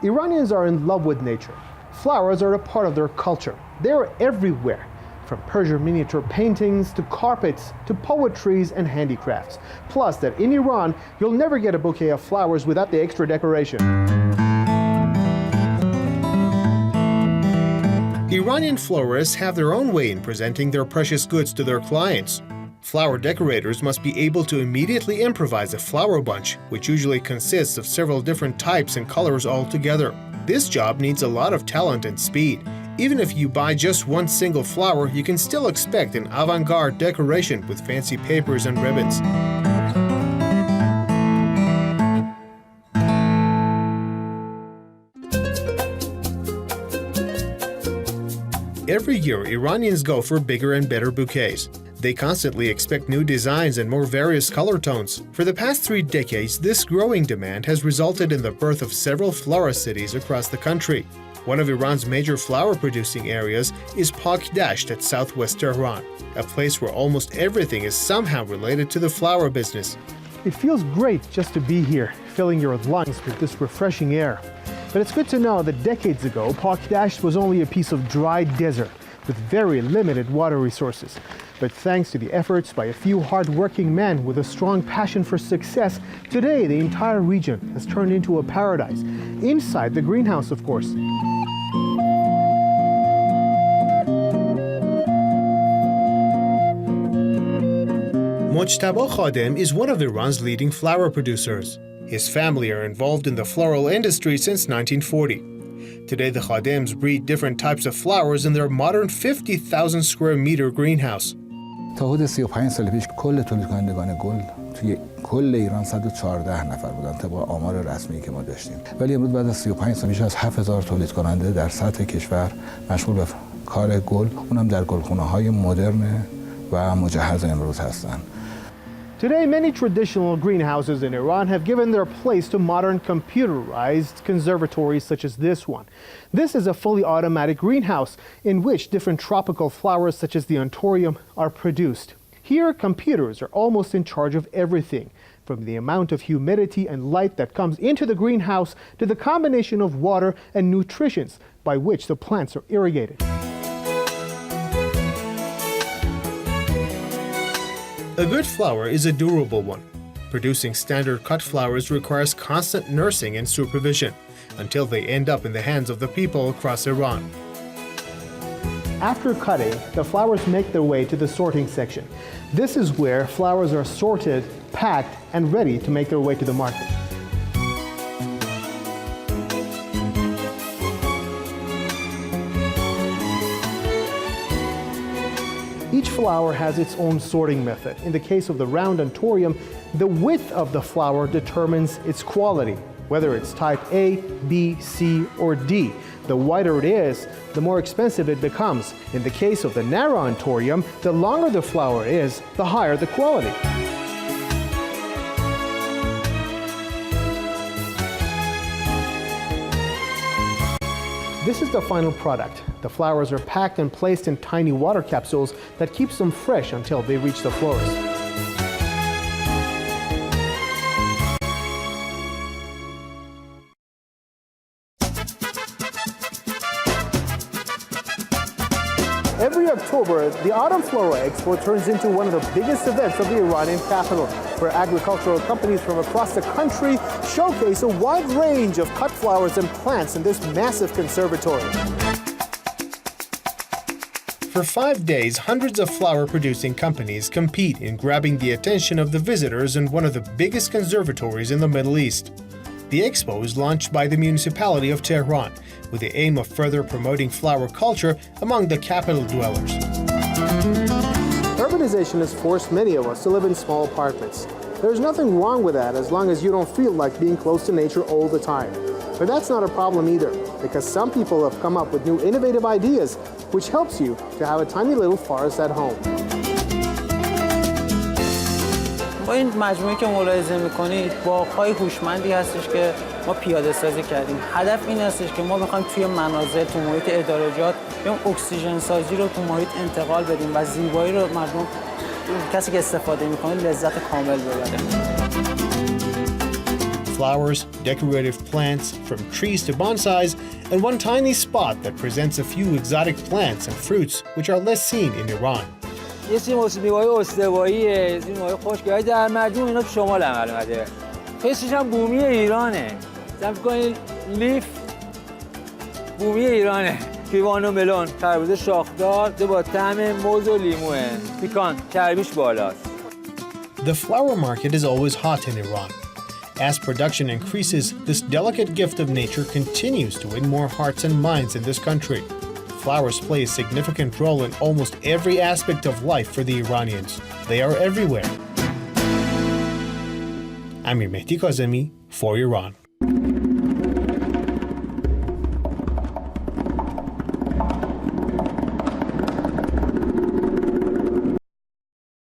Iranians are in love with nature. Flowers are a part of their culture. They are everywhere, from Persian miniature paintings to carpets to poetries and handicrafts. Plus that in Iran, you'll never get a bouquet of flowers without the extra decoration. Iranian florists have their own way in presenting their precious goods to their clients. Flower decorators must be able to immediately improvise a flower bunch, which usually consists of several different types and colors all together. This job needs a lot of talent and speed. Even if you buy just one single flower, you can still expect an avant-garde decoration with fancy papers and ribbons. Every year, Iranians go for bigger and better bouquets. They constantly expect new designs and more various color tones. For the past 3 decades, this growing demand has resulted in the birth of several florist cities across the country. One of Iran's major flower-producing areas is Pak Dasht at southwest Tehran, a place where almost everything is somehow related to the flower business. It feels great just to be here, filling your lungs with this refreshing air. But it's good to know that decades ago, Pak Dasht was only a piece of dry desert with very limited water resources. But thanks to the efforts by a few hard-working men with a strong passion for success, today the entire region has turned into a paradise, inside the greenhouse, of course. Mojtaba Khadem is one of Iran's leading flower producers. His family are involved in the floral industry since 1940. Today, the Khadems breed different types of flowers in their modern 50,000 square meter greenhouse. تا حدود 35 سال پیش کل تولید کنندگان گل توی کل ایران 114 نفر بودن طبق آمار رسمی که ما داشتیم. ولی امروز بعد از 35 سال بیش از 7000 تولید کننده در سطح کشور مشغول به کار گل، اونم در گلخونه‌های مدرن و مجهز امروز هستند. Today, many traditional greenhouses in Iran have given their place to modern computerized conservatories such as this one. This is a fully automatic greenhouse in which different tropical flowers such as the Anthurium are produced. Here, computers are almost in charge of everything, from the amount of humidity and light that comes into the greenhouse to the combination of water and nutrients by which the plants are irrigated. A good flower is a durable one. Producing standard cut flowers requires constant nursing and supervision until they end up in the hands of the people across Iran. After cutting, the flowers make their way to the sorting section. This is where flowers are sorted, packed, and ready to make their way to the market. Each flower has its own sorting method. In the case of the round Anthurium, the width of the flower determines its quality, whether it's type A, B, C, or D. The wider it is, the more expensive it becomes. In the case of the narrow Anthurium, the longer the flower is, the higher the quality. This is the final product. The flowers are packed and placed in tiny water capsules that keeps them fresh until they reach the florist. Every October, the Autumn Floral Expo turns into one of the biggest events of the Iranian capital, where agricultural companies from across the country showcase a wide range of cut flowers and plants in this massive conservatory. For 5 days, hundreds of flower-producing companies compete in grabbing the attention of the visitors in one of the biggest conservatories in the Middle East. The expo is launched by the municipality of Tehran with the aim of further promoting flower culture among the capital dwellers. Urbanization has forced many of us to live in small apartments. There's nothing wrong with that as long as you don't feel like being close to nature all the time. But that's not a problem either, because some people have come up with new innovative ideas which helps you to have a tiny little forest at home. با این مجموعه که ملاحظه می‌کنید باغ‌های هوشمندی هستش که ما پیاده سازی کردیم. هدف این هستش که ما بخوایم توی منازل تو محیط ادارجات اون اکسیژن سازی رو تو محیط انتقال بدیم و زیبایی رو مردم کسی که استفاده می‌کنه لذت کامل ببره. flowers, decorative plants, from trees to bonsais, and one tiny spot that presents a few exotic plants and fruits which are less seen in Iran. یه سری میوه‌های استواییه، یه سری میوه‌های خشک‌های در مجموع اینا تو شمال عمل اومده. حسش هم بومی ایرانه. مثلا فکر کنید لیف بومی ایرانه. کیوان و ملون، خربزه شاخدار با طعم موز و لیموه. پیکان، چربیش بالاست. The flower market is always hot in Iran. As production increases, this delicate gift of nature continues to win more hearts and minds in this country. Flowers play a significant role in almost every aspect of life for the Iranians. They are everywhere. Amir Mehdi Kazemi for Iran.